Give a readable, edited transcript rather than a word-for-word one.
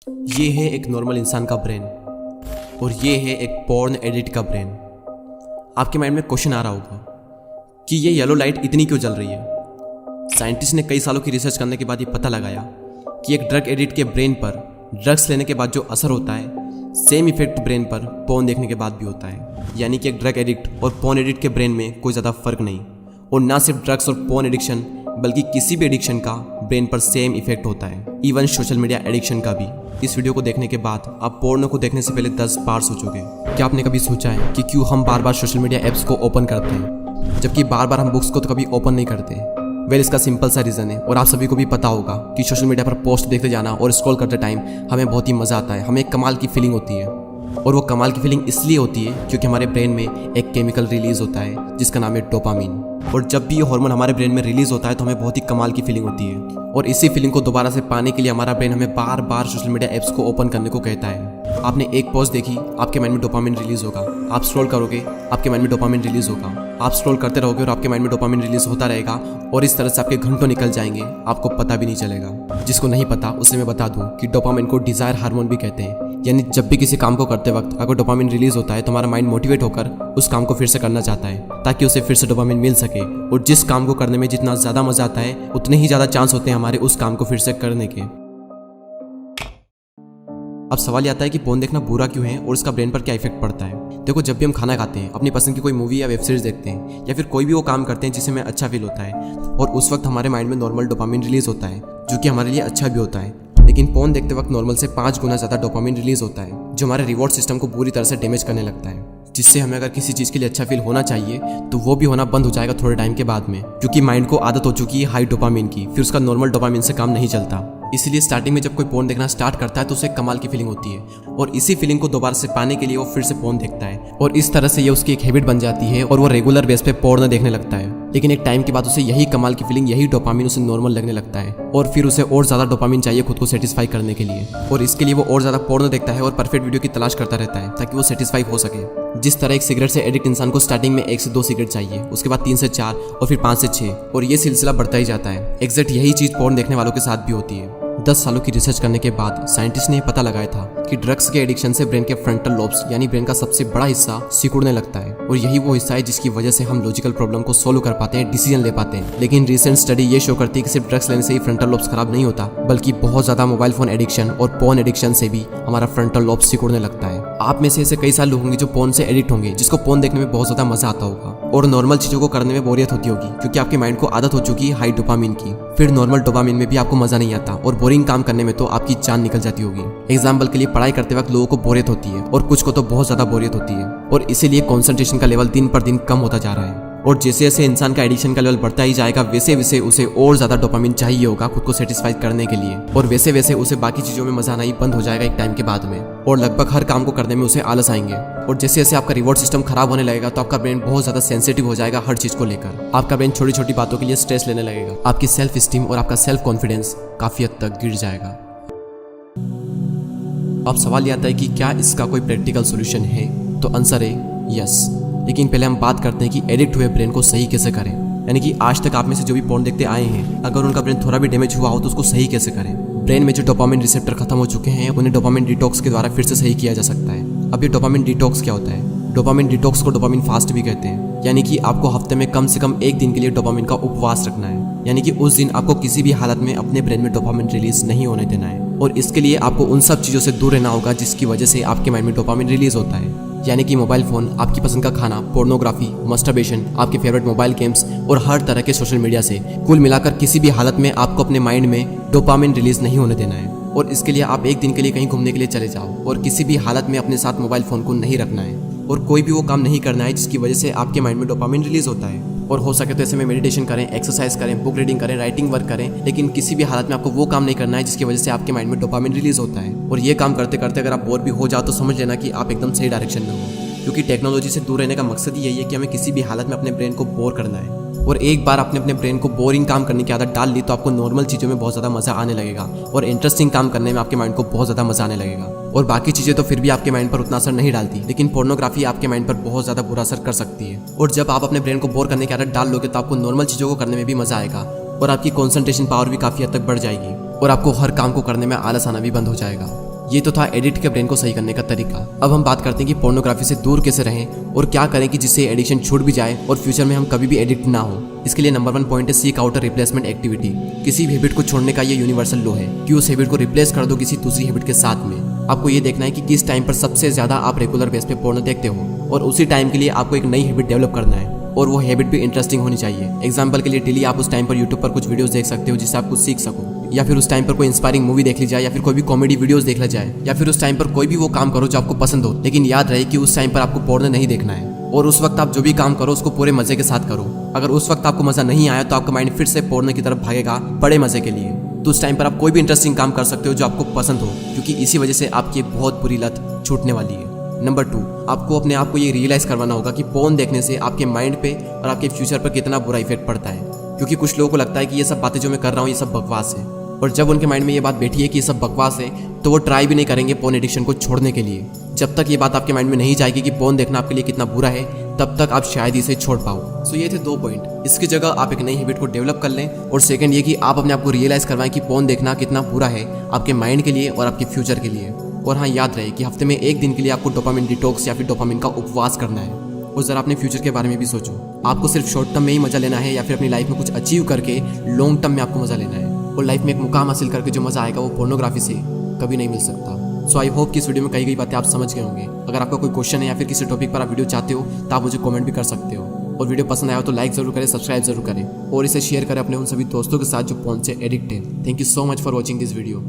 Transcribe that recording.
ये है एक नॉर्मल इंसान का ब्रेन और ये है एक पॉर्न एडिट का ब्रेन। आपके माइंड में क्वेश्चन आ रहा होगा कि ये येलो लाइट इतनी क्यों जल रही है। साइंटिस्ट ने कई सालों की रिसर्च करने के बाद ये पता लगाया कि एक ड्रग एडिक्ट के ब्रेन पर ड्रग्स लेने के बाद जो असर होता है सेम इफेक्ट ब्रेन पर पॉर्न देखने के बाद भी होता है। यानी कि एक ड्रग एडिक्ट और पॉर्न एडिक्ट के ब्रेन में कोई ज़्यादा फर्क नहीं। और ना सिर्फ ड्रग्स और पॉर्न एडिक्शन बल्कि किसी भी एडिक्शन का ब्रेन पर सेम इफेक्ट होता है, इवन सोशल मीडिया एडिक्शन का भी। इस वीडियो को देखने के बाद आप पोर्नो को देखने से पहले 10 बार सोचोगे। क्या आपने कभी सोचा है कि क्यों हम बार बार सोशल मीडिया ऐप्स को ओपन करते हैं जबकि बार बार हम बुक्स को तो कभी ओपन नहीं करते। वेल, इसका सिंपल सा रीज़न है और आप सभी को भी पता होगा कि सोशल मीडिया पर पोस्ट देखते जाना और स्क्रॉल करते टाइम हमें बहुत ही मज़ा आता है, हमें एक कमाल की फीलिंग होती है। और वो कमाल की फीलिंग इसलिए होती है क्योंकि हमारे ब्रेन में एक केमिकल रिलीज होता है जिसका नाम है डोपामिन। और जब भी ये हार्मोन हमारे ब्रेन में रिलीज होता है तो हमें बहुत ही कमाल की फीलिंग होती है। और इसी फीलिंग को दोबारा से पाने के लिए हमारा ब्रेन हमें बार बार सोशल मीडिया ऐप्स को ओपन करने को कहता है। आपने एक पोस्ट देखी, आपके माइंड में डोपामिन रिलीज होगा। आप स्क्रॉल करोगे, आपके माइंड में डोपामिन रिलीज होगा। आप स्क्रॉल करते रहोगे और आपके माइंड में डोपामिन रिलीज होता रहेगा और इस तरह से आपके घंटों निकल जाएंगे, आपको पता भी नहीं चलेगा। जिसको नहीं पता उसे मैं बता दूं कि डोपामिन को डिजायर हार्मोन भी कहते हैं। यानी जब भी किसी काम को करते वक्त अगर डोपामिन रिलीज होता है तो हमारा माइंड मोटिवेट होकर उस काम को फिर से करना चाहता है ताकि उसे फिर से डोपामिन मिल सके। और जिस काम को करने में जितना ज़्यादा मजा आता है उतने ही ज़्यादा चांस होते हैं हमारे उस काम को फिर से करने के। अब सवाल ये आता है कि पोर्न देखना बुरा क्यों है और इसका ब्रेन पर क्या इफेक्ट पड़ता है। देखो, जब भी हम खाना खाते हैं, अपनी पसंद की कोई मूवी या वेब सीरीज देखते हैं या फिर कोई भी वो काम करते हैं जिससे हमें अच्छा फील होता है और उस वक्त हमारे माइंड में नॉर्मल डोपामिन रिलीज होता है जो कि हमारे लिए अच्छा भी होता है। लेकिन पोर्न देखते वक्त नॉर्मल से 5 गुना ज़्यादा डोपामिन रिलीज होता है जो हमारे रिवॉर्ड सिस्टम को बुरी तरह से डैमेज करने लगता है, जिससे हमें अगर किसी चीज़ के लिए अच्छा फील होना चाहिए तो वो भी होना बंद हो जाएगा थोड़े टाइम के बाद में, क्योंकि माइंड को आदत हो चुकी है हाई डोपामिन की। फिर उसका नॉर्मल डोपामिन से काम नहीं चलता। इसीलिए स्टार्टिंग में जब कोई पोर्न देखना स्टार्ट करता है तो उसे कमाल की फीलिंग होती है और इसी फीलिंग को दोबारा से पाने के लिए वो फिर से पोर्न देखता है और इस तरह से ये उसकी एक हैबिट बन जाती है और वो रेगुलर बेस पे पोर्न देखने लगता है। लेकिन एक टाइम के बाद उसे यही कमाल की फीलिंग, यही डोपामिन उसे नॉर्मल लगने लगता है और फिर उसे और ज़्यादा डोपामिन चाहिए खुद को सेटिस्फाई करने के लिए। और इसके लिए वो और ज़्यादा पोर्न देखता है और परफेक्ट वीडियो की तलाश करता रहता है ताकि वो सेटिस्फाई हो सके। जिस तरह एक सिगरेट से एडिक्ट इंसान को स्टार्टिंग में 1 से 2 सिगरेट चाहिए, उसके बाद 3 से 4 और फिर 5 से 6 और ये सिलसिला बढ़ता ही जाता है। एग्जैक्ट यही चीज़ पोर्न देखने वालों के साथ भी होती है। 10 सालों की रिसर्च करने के बाद साइंटिस्ट ने पता लगाया था कि ड्रग्स के एडिक्शन से ब्रेन के फ्रंटल लोब्स यानी ब्रेन का सबसे बड़ा हिस्सा सिकुड़ने लगता है और यही वो हिस्सा है जिसकी वजह से हम लॉजिकल प्रॉब्लम को सोल्व कर पाते हैं, डिसीजन ले पाते हैं। लेकिन रिसेंट स्टडी ये शो करती है कि सिर्फ ड्रग्स लेने से ही फ्रंटल लोब्स खराब नहीं होता, बल्कि बहुत ज्यादा मोबाइल फोन एडिक्शन और पोर्न एडिक्शन से भी हमारा फ्रंटल लोब सिकुड़ने लगता है। आप में से ऐसे कई सारे लोग होंगे जो पोर्न से एडिक्ट होंगे, जिसको पोर्न देखने में बहुत ज्यादा मजा आता होगा और नॉर्मल चीजों को करने में बोरियत होती होगी क्योंकि आपके माइंड को आदत हो चुकी है हाई डोपामिन की। फिर नॉर्मल डोपामिन में भी आपको मजा नहीं आता और बोरिंग काम करने में तो आपकी जान निकल जाती होगी। एग्जाम्पल के लिए पढ़ाई करते वक्त लोगों को बोरियत होती है और कुछ को तो बहुत ज्यादा बोरियत होती है और इसीलिए कंसंट्रेशन का लेवल दिन पर दिन कम होता जा रहा है। और जैसे जैसे इंसान का एडिक्शन का लेवल बढ़ता ही जाएगा वैसे वैसे उसे और ज्यादा डोपामिन चाहिए होगा खुद को सेटिस्फाई करने के लिए और वैसे वैसे उसे बाकी चीजों में मजा आना ही बंद हो जाएगा एक टाइम के बाद में और लगभग हर काम को करने में उसे आलस आएंगे। और जैसे जैसे आपका रिवॉर्ड सिस्टम खराब होने लगेगा तो आपका ब्रेन बहुत ज्यादा सेंसिटिव हो जाएगा हर चीज को लेकर। आपका ब्रेन छोटी छोटी बातों के लिए स्ट्रेस लेने लगेगा, आपकी सेल्फ स्टीम और आपका सेल्फ कॉन्फिडेंस काफी हद तक गिर जाएगा। अब सवाल ये आता है कि क्या इसका कोई प्रैक्टिकल सोल्यूशन है, तो आंसर है यस। लेकिन पहले हम बात करते हैं कि एडिक्ट हुए ब्रेन को सही कैसे करें। यानी कि आज तक आप में से जो भी पोर्न देखते आए हैं, अगर उनका ब्रेन थोड़ा भी डैमेज हुआ हो तो उसको सही कैसे करें। ब्रेन में जो डोपामिन रिसेप्टर खत्म हो चुके हैं उन्हें डोपामिन डिटॉक्स के द्वारा फिर से सही किया जा सकता है। अब ये डोपामिन डिटॉक्स क्या होता है? डोपामिन डिटॉक्स को डोपामिन फास्ट भी कहते हैं। यानी कि आपको हफ्ते में कम से कम 1 दिन के लिए डोपामिन का उपवास रखना है। यानी कि उस दिन आपको किसी भी हालत में अपने ब्रेन में डोपामिन रिलीज नहीं होने देना है और इसके लिए आपको उन सब चीज़ों से दूर रहना होगा जिसकी वजह से आपके माइंड में डोपामिन रिलीज होता है। यानी कि मोबाइल फोन, आपकी पसंद का खाना, पोर्नोग्राफी, मस्टरबेशन, आपके फेवरेट मोबाइल गेम्स और हर तरह के सोशल मीडिया से कुल मिलाकर किसी भी हालत में आपको अपने माइंड में डोपामिन रिलीज नहीं होने देना है। और इसके लिए आप 1 दिन के लिए कहीं घूमने के लिए चले जाओ और किसी भी हालत में अपने साथ मोबाइल फोन को नहीं रखना है और कोई भी वो काम नहीं करना है जिसकी वजह से आपके माइंड में डोपामिन रिलीज होता है। और हो सके तो ऐसे में मेडिटेशन करें, एक्सरसाइज करें, बुक रीडिंग करें, राइटिंग वर्क करें, लेकिन किसी भी हालत में आपको वो काम नहीं करना है जिसकी वजह से आपके माइंड में डोपामिन रिलीज होता है। और ये काम करते करते अगर आप बोर भी हो जाओ तो समझ लेना कि आप एकदम सही डायरेक्शन में हो, क्योंकि टेक्नोलॉजी से दूर रहने का मकसद ही यही है कि हमें किसी भी हालत में अपने ब्रेन को बोर करना है। और एक बार आपने अपने ब्रेन को बोरिंग काम करने की आदत डाल ली तो आपको नॉर्मल चीज़ों में बहुत ज़्यादा मज़ा आने लगेगा और इंटरेस्टिंग काम करने में आपके माइंड को बहुत ज़्यादा मज़ा आने लगेगा। और बाकी चीज़ें तो फिर भी आपके माइंड पर उतना असर नहीं डालती, लेकिन पोर्नोग्राफी आपके माइंड पर बहुत ज़्यादा बुरा असर कर सकती है। और जब आप अपने ब्रेन को बोर करने की आदत डाल लोगे तो आपको नॉर्मल चीज़ों को करने में भी मज़ा आएगा और आपकी कॉन्सेंट्रेशन पावर भी काफ़ी हद तक बढ़ जाएगी। और आपको हर काम को करने में आलस आना भी बंद हो जाएगा। ये तो था एडिक्ट के ब्रेन को सही करने का तरीका। अब हम बात करते हैं कि पोर्नोग्राफी से दूर कैसे रहें और क्या करें कि जिससे एडिक्शन छूट भी जाए और फ्यूचर में हम कभी भी एडिक्ट ना हो। इसके लिए नंबर 1 पॉइंट है seek out a replacement activity. किसी भी हैबिट को छोड़ने का ये यूनिवर्सल लॉ है कि उस हैबिट को रिप्लेस कर दो किसी दूसरी हैबिट के साथ में। आपको ये देखना है कि किस टाइम पर सबसे ज्यादा आप रेगुलर बेस पे पोर्नो देखते हो और उसी टाइम के लिए आपको एक नई हैबिट डेवलप करना है और वो हैबिट भी इंटरेस्टिंग होनी चाहिए। एग्जाम्पल के लिए डेली आप उस टाइम पर यूट्यूब पर कुछ वीडियोस देख सकते हो जिससे आप कुछ सीख सको, या फिर उस टाइम पर कोई इंस्पायरिंग मूवी देख ली जाए, या फिर कोई भी कॉमेडी वीडियोस देख ला जाए, या फिर उस टाइम पर कोई भी वो काम करो जो आपको पसंद हो। लेकिन याद रहे कि उस टाइम पर आपको पोर्नो नहीं देखना है और उस वक्त आप जो भी काम करो उसको पूरे मजे के साथ करो। अगर उस वक्त आपको मजा नहीं आया तो आपका माइंड फिर से पोर्नो की तरफ भागेगा बड़े मजे के लिए। तो उस टाइम पर आप कोई भी इंटरेस्टिंग काम कर सकते हो जो आपको पसंद हो, क्योंकि इसी वजह से आपकी एक बहुत बुरी लत छूटने वाली है। नंबर 2, आपको अपने आप को ये रियलाइज करवाना होगा कि पोर्न देखने से आपके माइंड पे और आपके फ्यूचर पर कितना बुरा इफेक्ट पड़ता है। क्योंकि कुछ लोगों को लगता है कि ये सब बातें जो मैं कर रहा हूँ ये सब बकवास है, और जब उनके माइंड में ये बात बैठी है कि ये सब बकवास है तो वो ट्राई भी नहीं करेंगे पोर्न एडिक्शन को छोड़ने के लिए। जब तक ये बात आपके माइंड में नहीं जाएगी कि पोर्न देखना आपके लिए कितना बुरा है, तब तक आप शायद इसे छोड़ पाओ। सो ये थे 2 पॉइंट। इसकी जगह आप एक नई हैबिट को डेवलप कर लें, और सेकंड ये कि आप अपने आप को रियलाइज करवाएं कि पोर्न देखना कितना बुरा है आपके माइंड के लिए और आपके फ्यूचर के लिए। और हाँ, याद रहे कि हफ्ते में 1 दिन के लिए आपको डोपामिन डिटॉक्स या फिर डोपामिन का उपवास करना है। और जरा अपने फ्यूचर के बारे में भी सोचो, आपको सिर्फ शॉर्ट टर्म में ही मजा लेना है या फिर अपनी लाइफ में कुछ अचीव करके लॉन्ग टर्म में आपको मजा लेना है। और लाइफ में एक मुकाम हासिल करके जो मजा आएगा वो पोर्नोग्राफी से कभी नहीं मिल सकता। सो आई होप कि इस वीडियो में कही गई बातें आप समझ गए होंगे। अगर आपका कोई क्वेश्चन है या फिर किसी टॉपिक पर आप वीडियो चाहते हो तो आप मुझे कमेंट भी कर सकते हो। और वीडियो पसंद आया हो तो लाइक जरूर करें, सब्सक्राइब जरूर करें और इसे शेयर करें अपने उन सभी दोस्तों के साथ जो पोर्न से एडिक्ट है। Thank you so much for watching this video.